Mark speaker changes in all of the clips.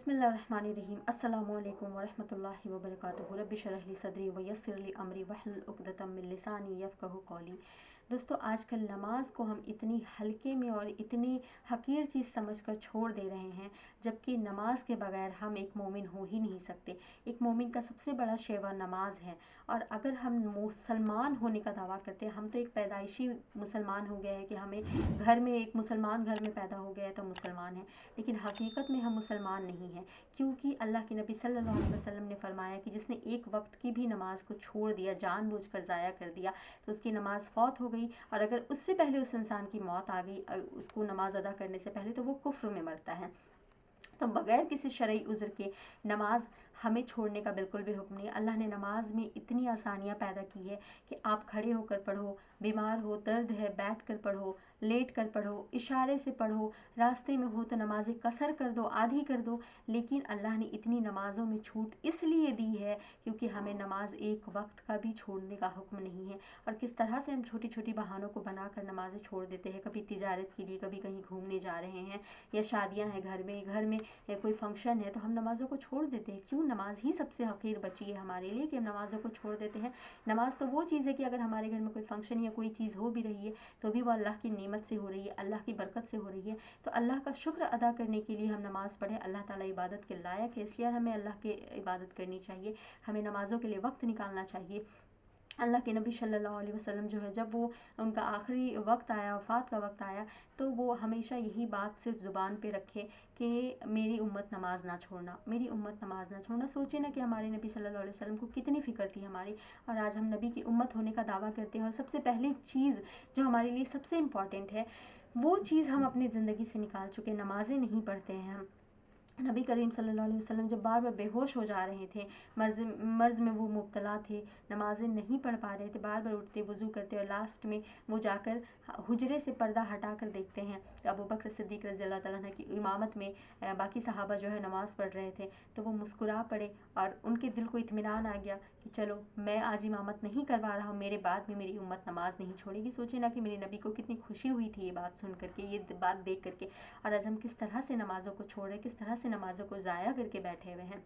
Speaker 1: बिस्मिल्लाहिर्रहमानिर्रहीम। अस्सलामुअलैकुम वरहमतुल्लाहि वबरकातुहू। रब्बि शरह ली सदरी व यस्सिर ली अमरी वहलुल उक़दतम मिन लिसानी यफ़क़हू क़ौली। दोस्तों, आजकल नमाज को हम इतनी हल्के में और इतनी हकीर चीज़ समझकर छोड़ दे रहे हैं, जबकि नमाज के बगैर हम एक मोमिन हो ही नहीं सकते। एक मोमिन का सबसे बड़ा शेवा नमाज है। और अगर हम मुसलमान होने का दावा करते हैं, हम तो एक पैदाइशी मुसलमान हो गए हैं कि हमें घर में एक मुसलमान घर में पैदा हो गया है तो मुसलमान है, लेकिन हकीकत में हम मुसलमान नहीं हैं। क्योंकि अल्लाह के नबी सल्लल्लाहु अलैहि वसल्लम ने फरमाया कि जिसने एक वक्त की भी नमाज को छोड़ दिया, जानबूझकर ज़ाया कर दिया, तो उसकी नमाज फौत हो गई। और अगर उससे पहले उस इंसान की मौत आ गई, उसको नमाज अदा करने से पहले, तो वो कुफ्र में मरता है। तो बगैर किसी शरई उज़्र के नमाज हमें छोड़ने का बिल्कुल भी हुक्म नहीं। अल्लाह ने नमाज में इतनी आसानियाँ पैदा की है कि आप खड़े होकर पढ़ो, बीमार हो, दर्द है, बैठ कर पढ़ो, लेट कर पढ़ो, इशारे से पढ़ो, रास्ते में हो तो नमाज कसर कर दो, आधी कर दो। लेकिन अल्लाह ने इतनी नमाज़ों में छूट इसलिए दी है क्योंकि हमें नमाज एक वक्त का भी छोड़ने का हुक्म नहीं है। और किस तरह से हम छोटी छोटी बहानों को बनाकर नमाज़ें छोड़ देते हैं। कभी तिजारत के लिए, कभी कहीं घूमने जा रहे हैं, या शादियाँ हैं घर में कोई फंक्शन है, तो हम नमाज़ों को छोड़ देते हैं। क्यों? नमाज ही सबसे हकीर बची है हमारे लिए कि हम नमाज़ों को छोड़ देते हैं। नमाज तो वो चीज़ है कि अगर हमारे घर में कोई फंक्शन या कोई चीज़ हो भी रही है तो भी वो अल्लाह की नेमत से हो रही है, अल्लाह की बरकत से हो रही है। तो अल्लाह का शुक्र अदा करने के लिए हम नमाज़ पढ़ें। अल्लाह ताला इबादत के लायक है, इसलिए हमें अल्लाह की इबादत करनी चाहिए। हमें नमाज़ों के लिए वक्त निकालना चाहिए। अल्लाह के नबी सल्लल्लाहु अलैहि वसल्लम जो है, जब वो उनका आखिरी वक्त आया, वफ़ात का वक्त आया, तो वो हमेशा यही बात सिर्फ ज़ुबान पे रखे कि मेरी उम्मत नमाज ना छोड़ना, मेरी उम्मत नमाज ना छोड़ना। सोचे ना कि हमारे नबी सल्लल्लाहु अलैहि वसल्लम को कितनी फ़िक्र थी हमारी, और आज हम नबी की उम्मत होने का दावा करते हैं। और सबसे पहली चीज़ जो हमारे लिए सबसे इम्पॉर्टेंट है, वो चीज़ हम अपनी ज़िंदगी से निकाल चुके। नमाज़ें नहीं पढ़ते हैं हम। नबी करीम सल्लल्लाहु अलैहि वसल्लम जब बार बार बेहोश हो जा रहे थे, मर्ज़ में वो मुब्तला थे, नमाज़ें नहीं पढ़ पा रहे थे, बार बार उठते, वज़ू करते, और लास्ट में वो जाकर हुजरे से पर्दा हटा कर देखते हैं अबू बकर सिद्दीक़ रज़ी अल्लाह तआला अन्हु की इमामत में बाकी सहाबा जो है नमाज़ पढ़ रहे थे, तो वो मुस्कुरा पड़े और उनके दिल को इत्मीनान आ गया कि चलो, मैं आज इमामत नहीं करवा रहा हूँ, मेरे बाद में मेरी उम्मत नमाज नहीं छोड़ेगी। सोचे ना कि मेरे नबी को कितनी खुशी हुई थी ये बात सुन करके, ये बात देख करके। और आज हम किस तरह से नमाज़ों को छोड़ रहे, किस तरह से नमाज़ों को ज़ाया करके बैठे हुए हैं।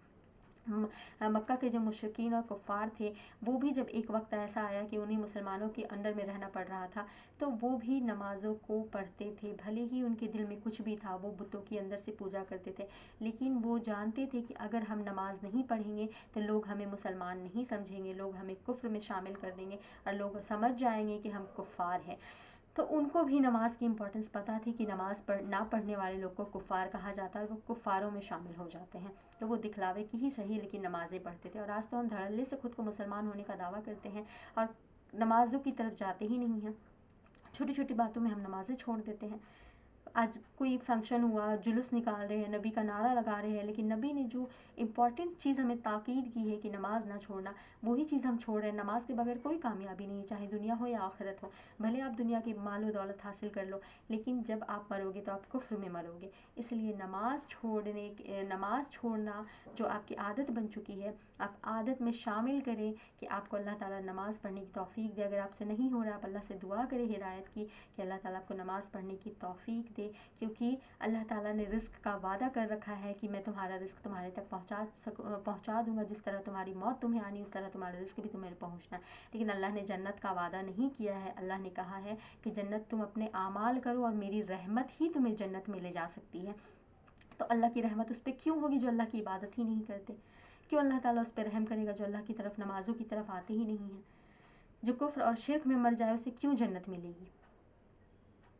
Speaker 1: मक्का के जो मुशरिकीन और कुफ़ार थे, वो भी जब एक वक्त ऐसा आया कि उन्हीं मुसलमानों के अंडर में रहना पड़ रहा था, तो वो भी नमाज़ों को पढ़ते थे। भले ही उनके दिल में कुछ भी था, वो बुतों की अंदर से पूजा करते थे, लेकिन वो जानते थे कि अगर हम नमाज नहीं पढ़ेंगे तो लोग हमें मुसलमान नहीं समझेंगे, लोग हमें कुफ्र में शामिल कर देंगे और लोग समझ जाएंगे कि हम कुफ़ार हैं। तो उनको भी नमाज की इम्पोर्टेंस पता थी कि नमाज ना पढ़ने वाले लोग को कुफ़ार कहा जाता है और वो कुफ़ारों में शामिल हो जाते हैं। तो वो दिखलावे की ही सही, लेकिन नमाज़ें पढ़ते थे। और आज तो हम धड़ल्ले से खुद को मुसलमान होने का दावा करते हैं और नमाज़ों की तरफ जाते ही नहीं हैं। छोटी छोटी बातों में हम नमाज़ें छोड़ देते हैं। आज कोई फंक्शन हुआ, जुलूस निकाल रहे हैं, नबी का नारा लगा रहे हैं, लेकिन नबी ने जो इम्पॉर्टेंट चीज़ हमें ताकीद की है कि नमाज ना छोड़ना, वही चीज़ हम छोड़ रहे हैं। नमाज के बगैर कोई कामयाबी नहीं है, चाहे दुनिया हो या आखिरत हो। भले आप दुनिया की माल व दौलत हासिल कर लो, लेकिन जब आप मरोगे तो आप कुफ्र में मरोगे। इसलिए नमाज छोड़ना जो आपकी आदत बन चुकी है, आप आदत में शामिल करें कि आपको अल्लाह ताला नमाज़ पढ़ने की तौफीक दे। अगर आपसे नहीं हो रहा, आप अल्लाह से दुआ करें हिदायत की कि अल्लाह ताला आपको नमाज़ पढ़ने की तौफीक दे, क्योंकि अल्लाह ताला ने रिस्क का वादा कर रखा है कि मैं तुम्हारा रिस्क तुम्हारे तक पहुँचा दूँगा। जिस तरह तुम्हारी मौत तुम्हें आनी, उस तरह तुम्हारा रिस्क भी तुम्हें पहुँचना। लेकिन अल्लाह ने जन्नत का वादा नहीं किया है। अल्लाह ने कहा है कि जन्नत तुम अपने आमाल करो और मेरी रहमत ही तुम्हें जन्नत में ले जा सकती है। तो अल्लाह की रहमत उस पर क्यों होगी जो अल्लाह की इबादत ही नहीं करते? क्यों अल्लाह ताला उस पर रहम करेगा जो अल्लाह की तरफ, नमाज़ों की तरफ आते ही नहीं हैं? जो कुफ्र और शिर्क में मर जाए उसे क्यों जन्नत मिलेगी?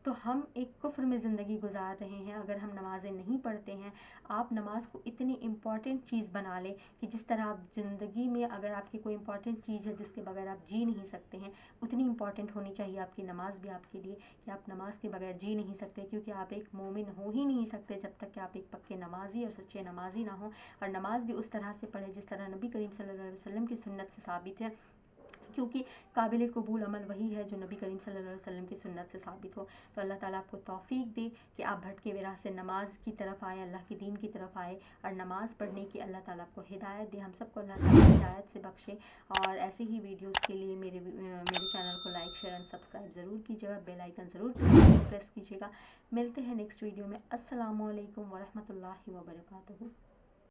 Speaker 1: तो हम एक कुफ्र में ज़िंदगी गुजार रहे हैं अगर हम नमाज़ें नहीं पढ़ते हैं। आप नमाज को इतनी इम्पॉर्टेंट चीज़ बना लें कि जिस तरह आप ज़िंदगी में, अगर आपकी कोई इम्पॉर्टेंट चीज़ है जिसके बगैर आप जी नहीं सकते हैं, उतनी इम्पॉर्टेंट होनी चाहिए आपकी नमाज भी आपके लिए कि आप नमाज के बगैर जी नहीं सकते। क्योंकि आप एक मोमिन हो ही नहीं सकते जब तक कि आप एक पक्के नमाजी और सच्चे नमाजी ना हो। और नमाज भी उस तरह से पढ़े जिस तरह नबी करीम सल्लल्लाहु अलैहि वसल्लम की सुन्नत से साबित है, क्योंकि काबिल कबूल अमल वही है जो नबी करीम सल्लल्लाहु अलैहि वसल्लम की सुन्नत से साबित हो। तो अल्लाह ताला आपको तौफीक दे कि आप भटके हुए राह से नमाज की तरफ आए, अल्लाह की दीन की तरफ आए, और नमाज़ पढ़ने की अल्लाह ताला आपको हिदायत दे। हम सबको अल्लाह ताला हिदायत से बख्शे। और ऐसे ही वीडियोस के लिए मेरे चैनल को लाइक, शेयर एंड सब्सक्राइब ज़रूर कीजिएगा, बेल आइकन ज़रूर प्रेस कीजिएगा। मिलते हैं नेक्स्ट वीडियो में। अस्सलामु अलैकुम वरहमतुल्लाहि वबरकातुहू।